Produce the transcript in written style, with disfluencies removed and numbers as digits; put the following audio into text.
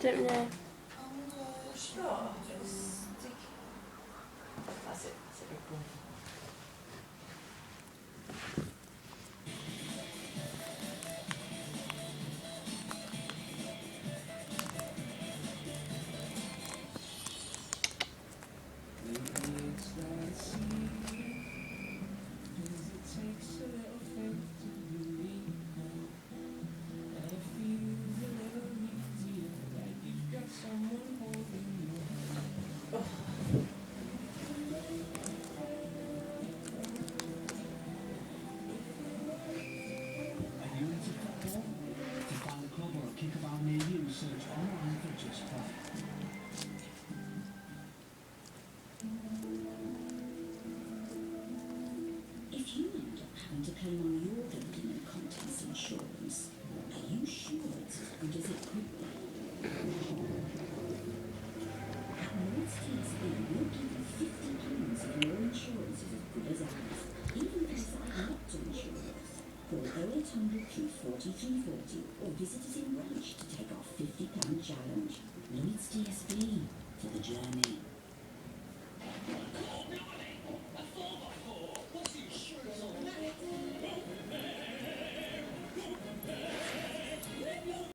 don't know. Stop. Just stick. That's it. That's a good one. If you end up having to claim on your building and contents insurance, are you sure it's as good as it could be? At Lloyds TSB, we'll give you £50 if your insurance is as good as ours, even if you decide not to insure us. Call 0800 340 340 or visit us in branch to take our £50 challenge. Lloyds TSB, for the journey.